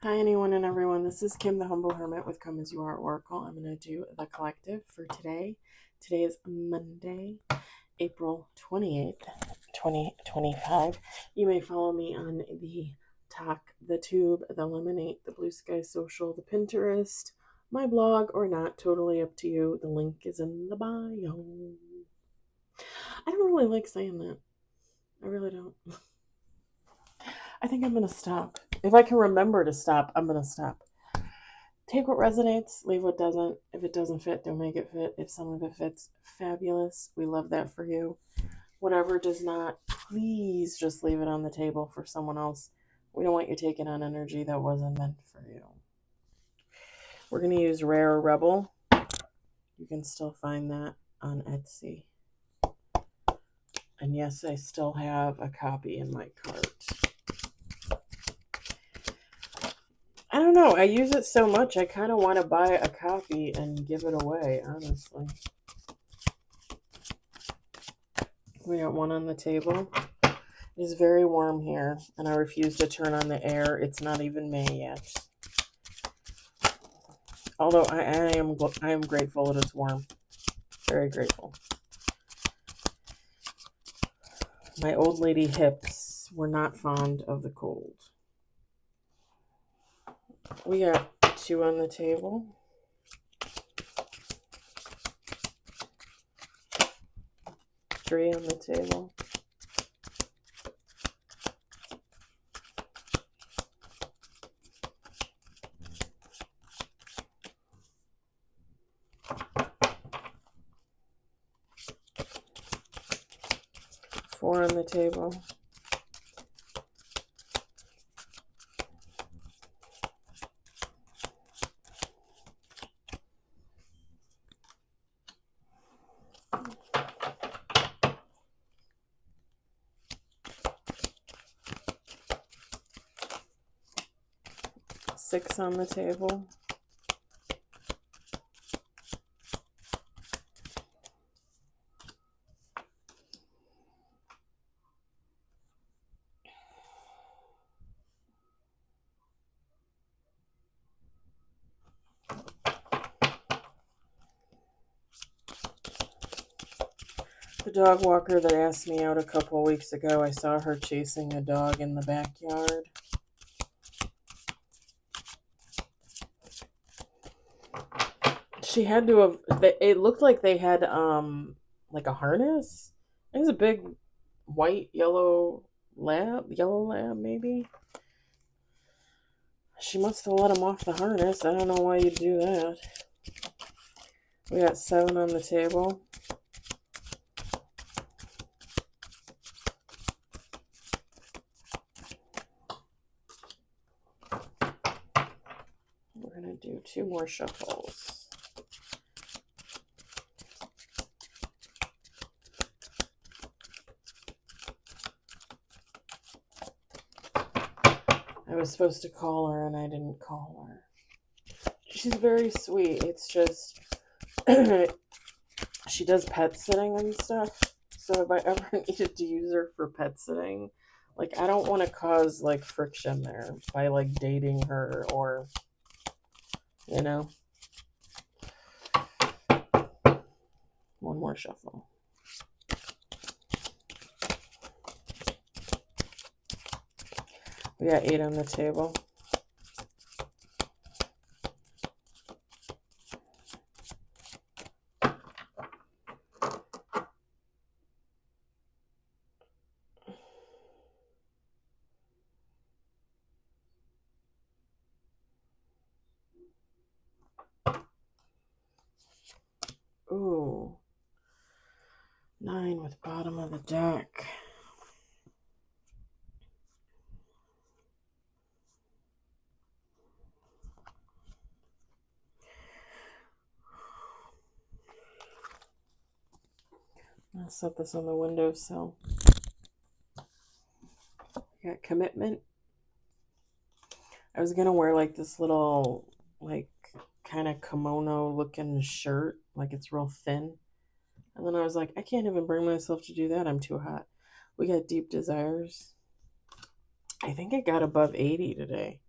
Hi, anyone and everyone. This is Kim, the Humble Hermit with Come As You Are Oracle. I'm going to do the collective for today. Today is Monday, April 28th, 2025. You may follow me on the Talk, the Tube, the Lemonade, the Blue Sky Social, the Pinterest, my blog, or not. Totally up to you. The link is in the bio. I don't really like saying that. I really don't. I think I'm going to stop. If I can remember to stop, I'm going to stop. Take what resonates, leave what doesn't. If it doesn't fit, don't make it fit. If some of it fits, fabulous. We love that for you. Whatever does not, please just leave it on the table for someone else. We don't want you taking on energy that wasn't meant for you. We're going to use Rare Rebel. You can still find that on Etsy. And yes, I still have a copy in my cart. I don't know. I use it so much, I kind of want to buy a copy and give it away, honestly. We got one on the table. It is very warm here, and I refuse to turn on the air. It's not even May yet. Although I am grateful that it's warm. Very grateful. My old lady hips were not fond of the cold. We got 2 on the table. Three on the table. Four on the table. Six on the table. The dog walker that asked me out a couple weeks ago, I saw her chasing a dog in the backyard. She had to have, it looked like they had like a harness. It was a big white yellow lab maybe. She must have let him off the harness. I don't know why you'd do that. We got 7 on the table. We're going to do 2 more shuffles. I was supposed to call her and I didn't call her. She's very sweet. It's just she does pet sitting and stuff. So if I ever needed to use her for pet sitting, like I don't want to cause like friction there by like dating her or you know. One more shuffle. We got 8 on the table. Ooh. 9 with bottom of the deck. I'll set this on the windowsill. Got commitment. I was gonna wear like this little like kind of kimono looking shirt, like it's real thin. And then I was like, I can't even bring myself to do that. I'm too hot. We got deep desires. I think it got above 80 today.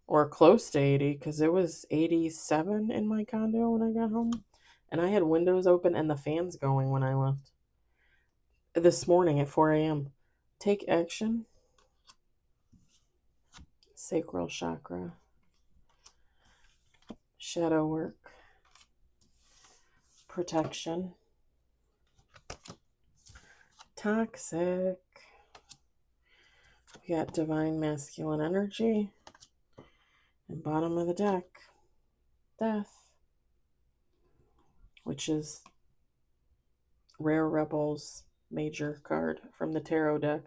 or close to 80, because it was 87 in my condo when I got home. And I had windows open and the fans going when I left this morning at 4 a.m. Take action. Sacral chakra. Shadow work. Protection. Toxic. We got divine masculine energy. And bottom of the deck, death, which is Rare Rebels major card from the tarot deck.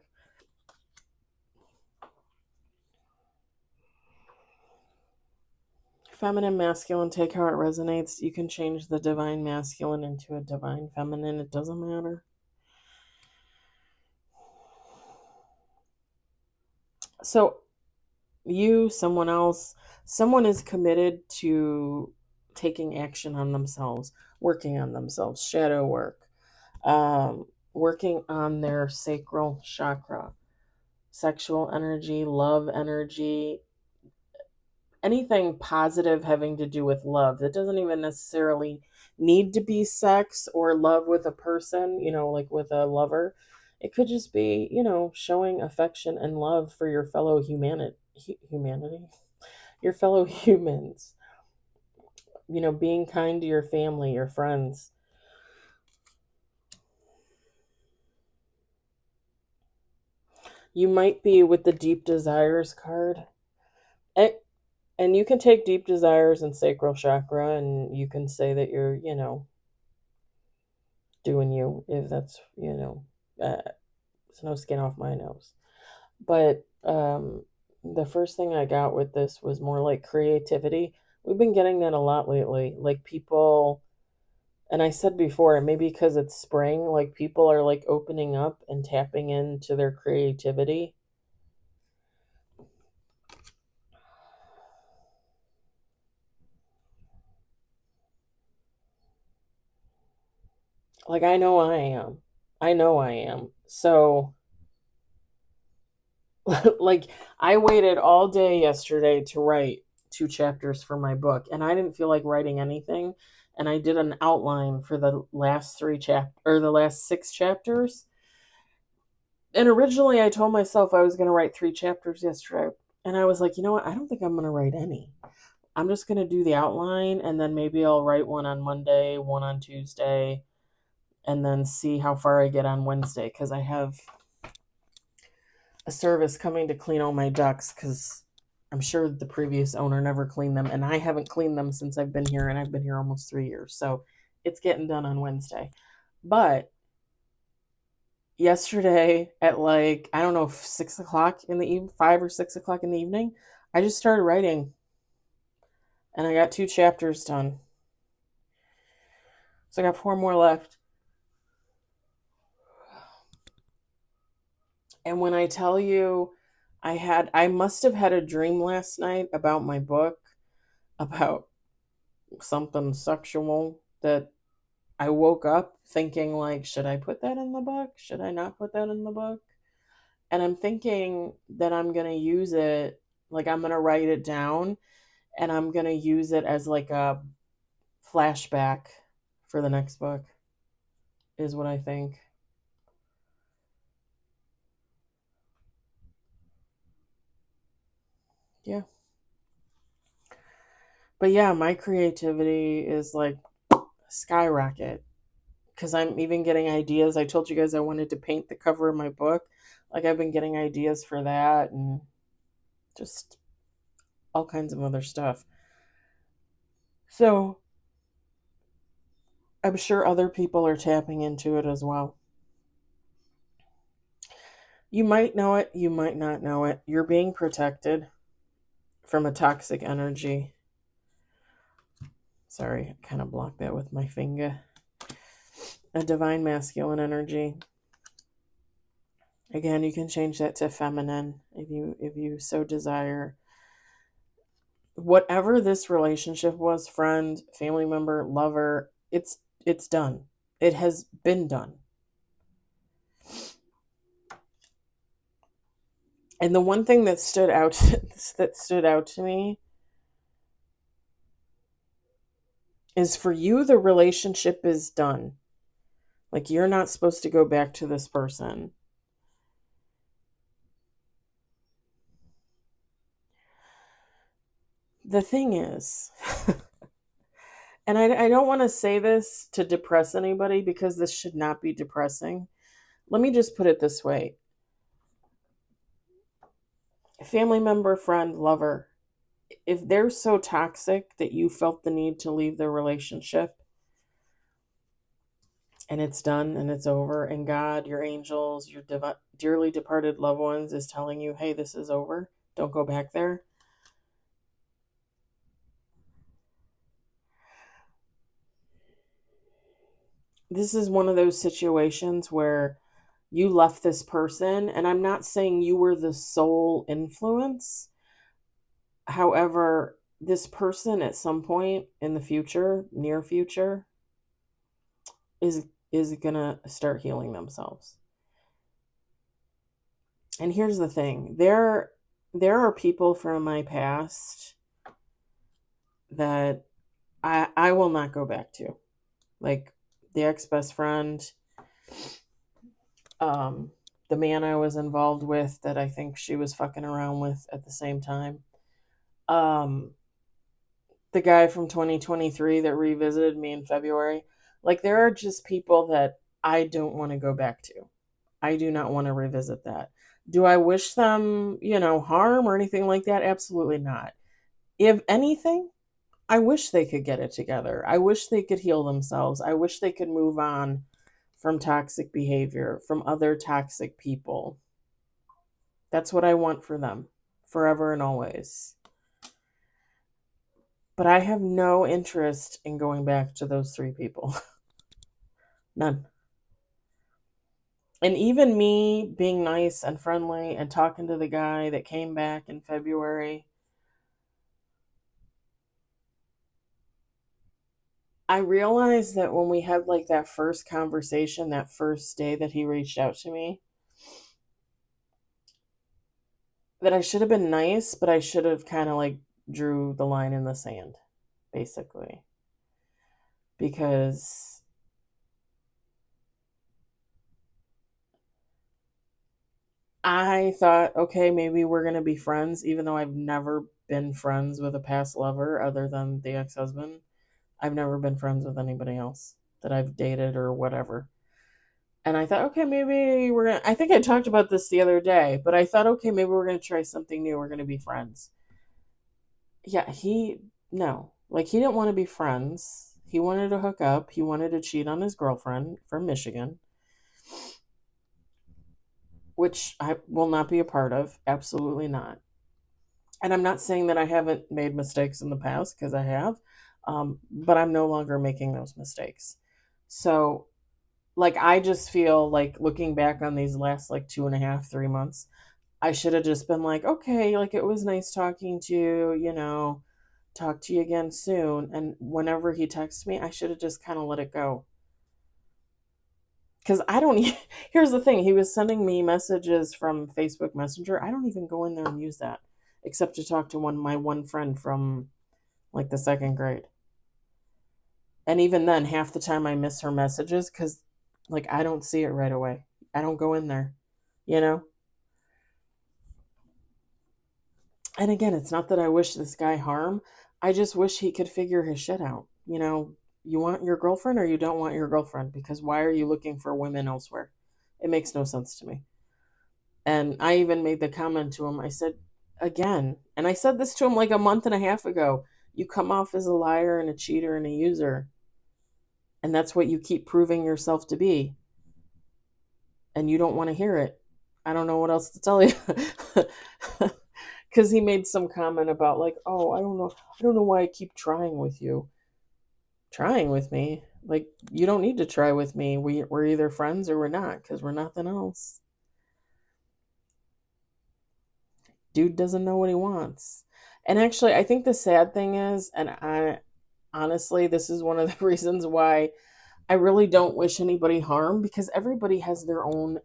Feminine, masculine, take how it resonates. You can change the divine masculine into a divine feminine. It doesn't matter. So you, someone else, someone is committed to taking action on themselves, working on themselves, shadow work, working on their sacral chakra, sexual energy, love energy, anything positive having to do with love. That doesn't even necessarily need to be sex or love with a person, like with a lover. It could just be, showing affection and love for your fellow humanity, your fellow humans, being kind to your family, your friends. You might be with the deep desires card. And you can take deep desires and sacral chakra, and you can say that you're, doing you, if that's, it's no skin off my nose. But the first thing I got with this was more like creativity. We've been getting that a lot lately. Like people, and I said before, maybe because it's spring, like people are like opening up and tapping into their creativity. Like I know I am. I know I am. So like I waited all day yesterday to write 2 chapters for my book, and I didn't feel like writing anything, and I did an outline for the last the last 6 chapters. And originally I told myself I was going to write 3 chapters yesterday, and I was like, you know what, I don't think I'm going to write any. I'm just going to do the outline, and then maybe I'll write one on Monday, one on Tuesday, and then see how far I get on Wednesday, because I have a service coming to clean all my ducks, because I'm sure the previous owner never cleaned them, and I haven't cleaned them since I've been here, and I've been here almost 3 years. So it's getting done on Wednesday. But yesterday at like, I don't know, 6 o'clock in the evening, 5 or 6 o'clock in the evening, I just started writing, and I got 2 chapters done. So I got 4 more left. And when I tell you, I must have had a dream last night about my book, about something sexual, that I woke up thinking, like, should I put that in the book? Should I not put that in the book? And I'm thinking that I'm going to use it, like I'm going to write it down, and I'm going to use it as like a flashback for the next book, is what I think. Yeah. But yeah, my creativity is like skyrocket, because I'm even getting ideas. I told you guys I wanted to paint the cover of my book. Like I've been getting ideas for that, and just all kinds of other stuff. So I'm sure other people are tapping into it as well. You might know it, you might not know it. You're being protected from a toxic energy. Sorry, I kind of blocked that with my finger. A divine masculine energy. Again, you can change that to feminine if you so desire. Whatever this relationship was, friend, family member, lover, it's done. It has been done. And the one thing that stood out to me is, for you, the relationship is done. Like, you're not supposed to go back to this person. The thing is, and I don't want to say this to depress anybody, because this should not be depressing. Let me just put it this way: family member, friend, lover, if they're so toxic that you felt the need to leave the relationship, and it's done and it's over, and God, your angels, your dearly departed loved ones is telling you, hey, this is over, don't go back there. This is one of those situations where you left this person, and I'm not saying you were the sole influence. However, this person at some point in the future, near future, is gonna start healing themselves. And here's the thing: there are people from my past that I will not go back to, like the ex best friend, um, the man I was involved with that I think she was fucking around with at the same time, um, the guy from 2023 that revisited me in February. Like, there are just people that I don't want to go back to. I do not want to revisit that. Do I wish them, harm or anything like that? Absolutely not. If anything, I wish they could get it together. I wish they could heal themselves. I wish they could move on from toxic behavior, from other toxic people. That's what I want for them, forever and always. But I have no interest in going back to those three people. None. And even me being nice and friendly and talking to the guy that came back in February, I realized that when we had like that first conversation, that first day that he reached out to me, that I should have been nice, but I should have kind of like drew the line in the sand, basically. Because I thought, okay, maybe we're going to be friends, even though I've never been friends with a past lover other than the ex husband. I've never been friends with anybody else that I've dated or whatever. And I thought, okay, maybe we're going to, I think I talked about this the other day, but I thought, okay, maybe we're going to try something new. We're going to be friends. Yeah, no. Like, he didn't want to be friends. He wanted to hook up. He wanted to cheat on his girlfriend from Michigan, which I will not be a part of. Absolutely not. And I'm not saying that I haven't made mistakes in the past, because I have, but I'm no longer making those mistakes. So, like, I just feel like, looking back on these last like 2.5, 3 months, I should have just been like, okay, like, it was nice talking to you, talk to you again soon. And whenever he texts me, I should have just kind of let it go. Because I don't, here's the thing: he was sending me messages from Facebook Messenger. I don't even go in there and use that, except to talk to my one friend from like the second grade. And even then, half the time I miss her messages because, like, I don't see it right away. I don't go in there, you know? And again, it's not that I wish this guy harm. I just wish he could figure his shit out. You want your girlfriend or you don't want your girlfriend, because why are you looking for women elsewhere? It makes no sense to me. And I even made the comment to him. I said, again, and I said this to him like a month and a half ago: you come off as a liar and a cheater and a user. And that's what you keep proving yourself to be. And you don't want to hear it. I don't know what else to tell you. Because he made some comment about, like, oh, I don't know why I keep trying with you. Trying with me? Like, you don't need to try with me. We're either friends or we're not, because we're nothing else. Dude doesn't know what he wants. And actually, I think the sad thing is, and I honestly, this is one of the reasons why I really don't wish anybody harm, because everybody has their own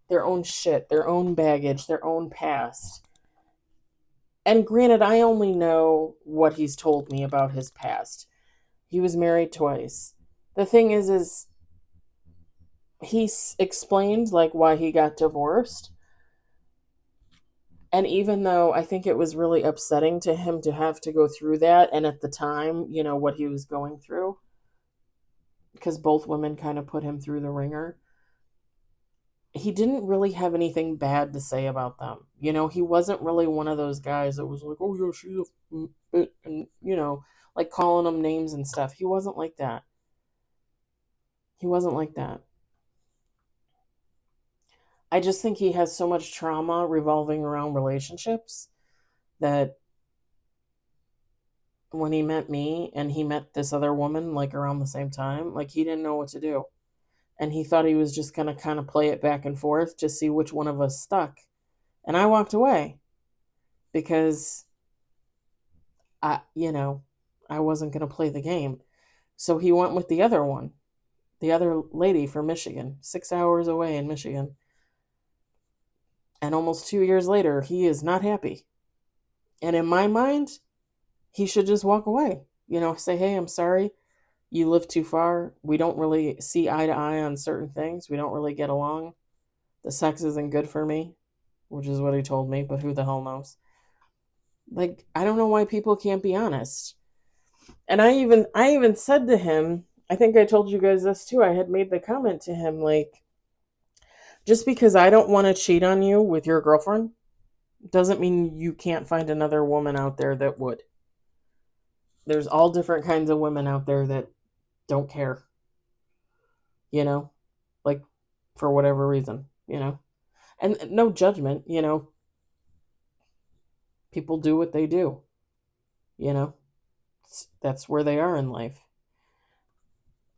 their own shit, their own baggage, their own past. And granted, I only know what he's told me about his past. He was married twice. The thing is he explained like why he got divorced. And even though I think it was really upsetting to him to have to go through that, and at the time, what he was going through, because both women kind of put him through the ringer, he didn't really have anything bad to say about them. He wasn't really one of those guys that was like, oh, yeah, she's a bit, and, like calling them names and stuff. He wasn't like that. He wasn't like that. I just think he has so much trauma revolving around relationships that when he met me and he met this other woman like around the same time, like he didn't know what to do. And he thought he was just going to kind of play it back and forth to see which one of us stuck. And I walked away because I wasn't going to play the game. So he went with the other one, the other lady from Michigan, 6 hours away in Michigan. And almost 2 years later, he is not happy. And in my mind, he should just walk away. Say, hey, I'm sorry. You live too far. We don't really see eye to eye on certain things. We don't really get along. The sex isn't good for me, which is what he told me, but who the hell knows? Like, I don't know why people can't be honest. And I even said to him, I think I told you guys this too. I had made the comment to him, like, just because I don't want to cheat on you with your girlfriend doesn't mean you can't find another woman out there that would. There's all different kinds of women out there that don't care, like for whatever reason, and no judgment, people do what they do, that's where they are in life.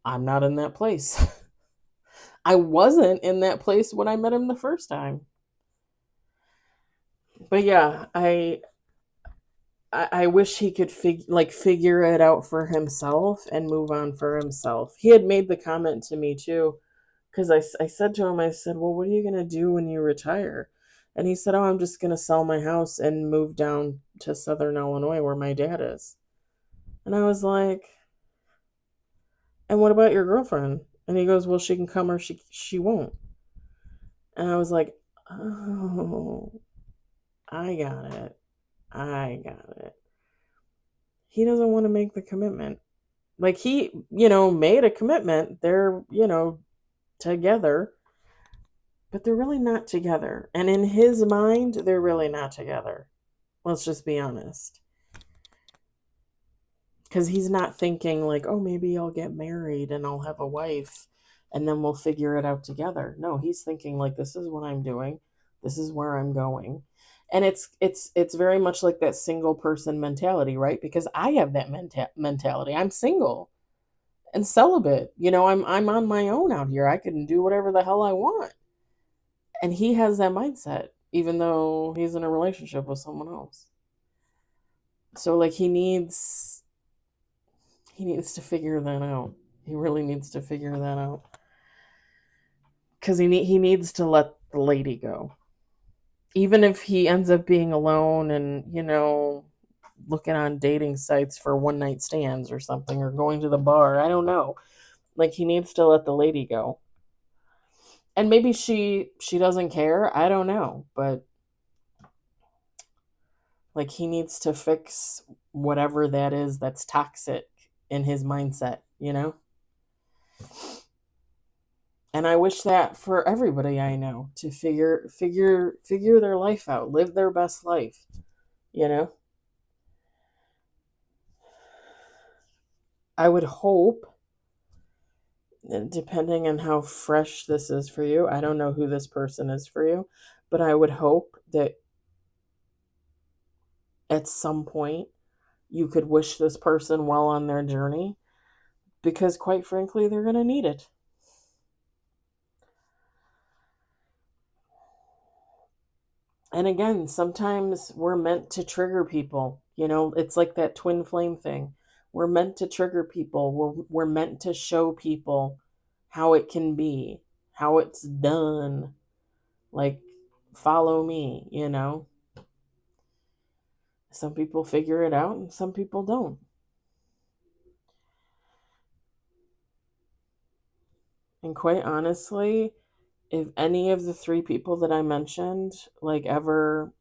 I'm not in that place. I wasn't in that place when I met him the first time. But yeah, I wish he could figure it out for himself and move on for himself. He had made the comment to me too, because I said to him, I said, well, what are you going to do when you retire? And he said, oh, I'm just going to sell my house and move down to Southern Illinois where my dad is. And I was like, and what about your girlfriend? And he goes, well, she can come or she won't. And I was like, oh, I got it. He doesn't want to make the commitment. Like he, made a commitment. They're, together, but they're really not together. And in his mind, they're really not together. Let's just be honest. Because he's not thinking like, oh, maybe I'll get married and I'll have a wife and then we'll figure it out together. No, he's thinking like, this is what I'm doing. This is where I'm going. And it's very much like that single person mentality, right? Because I have that mentality. I'm single and celibate. I'm on my own out here. I can do whatever the hell I want. And he has that mindset, even though he's in a relationship with someone else. So like he needs to figure that out. He really needs to figure that out. Because he needs to let the lady go. Even if he ends up being alone and, looking on dating sites for one night stands or something, or going to the bar, I don't know. Like he needs to let the lady go. And maybe she doesn't care, I don't know, but like he needs to fix whatever that is that's toxic in his mindset, And I wish that for everybody I know to figure their life out, live their best life, I would hope, depending on how fresh this is for you, I don't know who this person is for you, but I would hope that at some point you could wish this person well on their journey, because quite frankly, they're going to need it. And again, sometimes we're meant to trigger people. It's like that twin flame thing. We're meant to trigger people. We're meant to show people how it can be, how it's done. Like, follow me, you know? Some people figure it out and some people don't. And quite honestly, if any of the three people that I mentioned, like, ever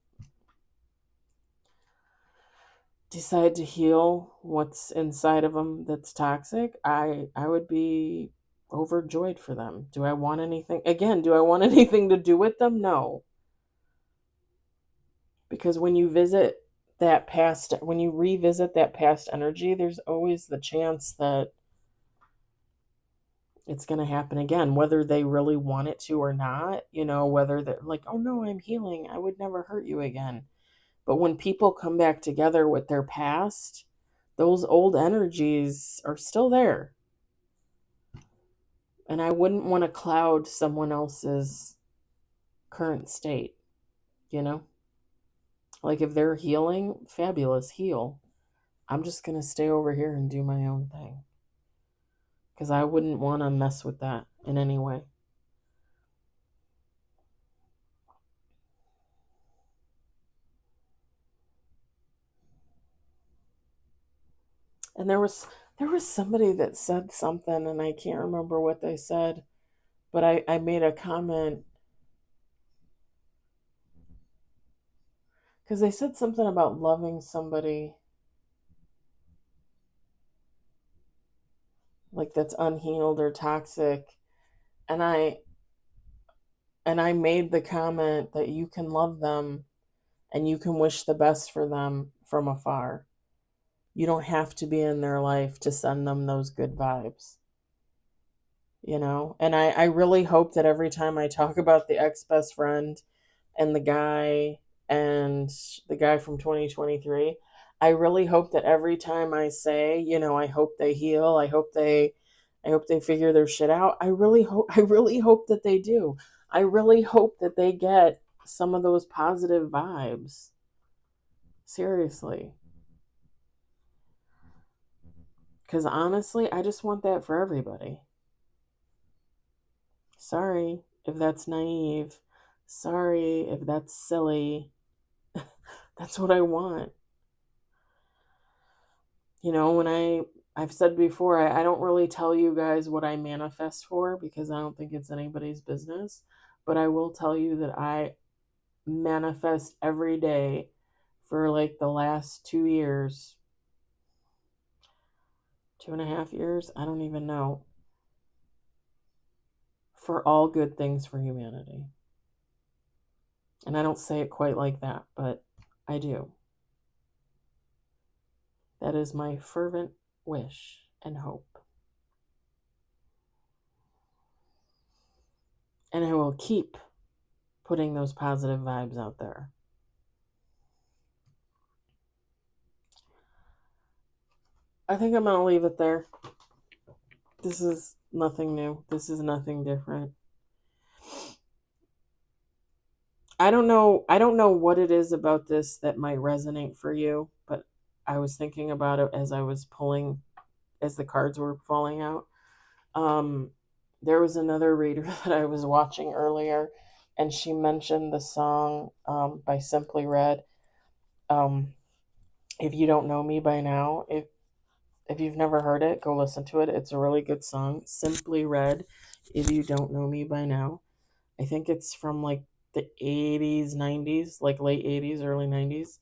decide to heal what's inside of them that's toxic, I would be overjoyed for them. Do I want anything? Again, do I want anything to do with them? No. Because when you revisit that past energy, there's always the chance that it's going to happen again, whether they really want it to or not, whether they're like, oh no, I'm healing, I would never hurt you again. But when people come back together with their past, those old energies are still there. And I wouldn't want to cloud someone else's current state, you know? Like, if they're healing, fabulous, heal. I'm just going to stay over here and do my own thing. Because I wouldn't want to mess with that in any way. And there was somebody that said something, and I can't remember what they said, but I made a comment because they said something about loving somebody like that's unhealed or toxic, and I made the comment that you can love them and you can wish the best for them from afar. You don't have to be in their life to send them those good vibes. And I really hope that every time I talk about the ex-best friend and and the guy from 2023, I really hope that every time I say, I hope they heal, I hope they figure their shit out. I really hope that they do. I really hope that they get some of those positive vibes. Seriously. Cuz honestly, I just want that for everybody. Sorry if that's naive. Sorry if that's silly. That's what I want. When I've said before, I don't really tell you guys what I manifest for because I don't think it's anybody's business. But I will tell you that I manifest every day for like the last 2 years, 2.5 years, I don't even know, for all good things for humanity. And I don't say it quite like that, but I do. That is my fervent wish and hope. And I will keep putting those positive vibes out there. I think I'm going to leave it there. This is nothing new. This is nothing different. I don't know what it is about this that might resonate for you, but I was thinking about it as I was pulling, as the cards were falling out. There was another reader that I was watching earlier, and she mentioned the song by Simply Red. If you don't know me by now, if you've never heard it, go listen to it. It's a really good song. Simply Red, if you don't know me by now. I think it's from like the 80s, 90s, like late 80s, early 90s.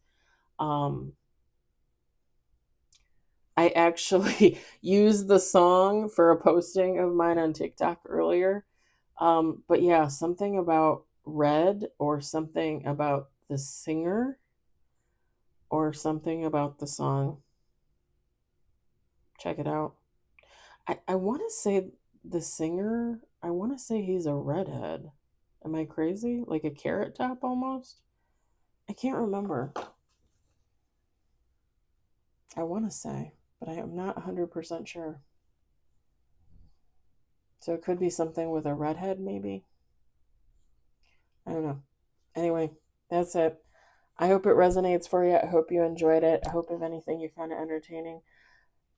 I actually used the song for a posting of mine on TikTok earlier. But yeah, something about red or something about the singer or something about the song. Check it out. I want to say the singer, I want to say he's a redhead. Am I crazy? Like a carrot top almost? I can't remember. I want to say, but I am not 100% sure. So it could be something with a redhead, maybe. I don't know. Anyway, that's it. I hope it resonates for you. I hope you enjoyed it. I hope, if anything, you found it entertaining.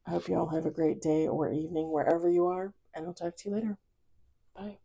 I hope you all have a great day or evening wherever you are, and I'll talk to you later. Bye.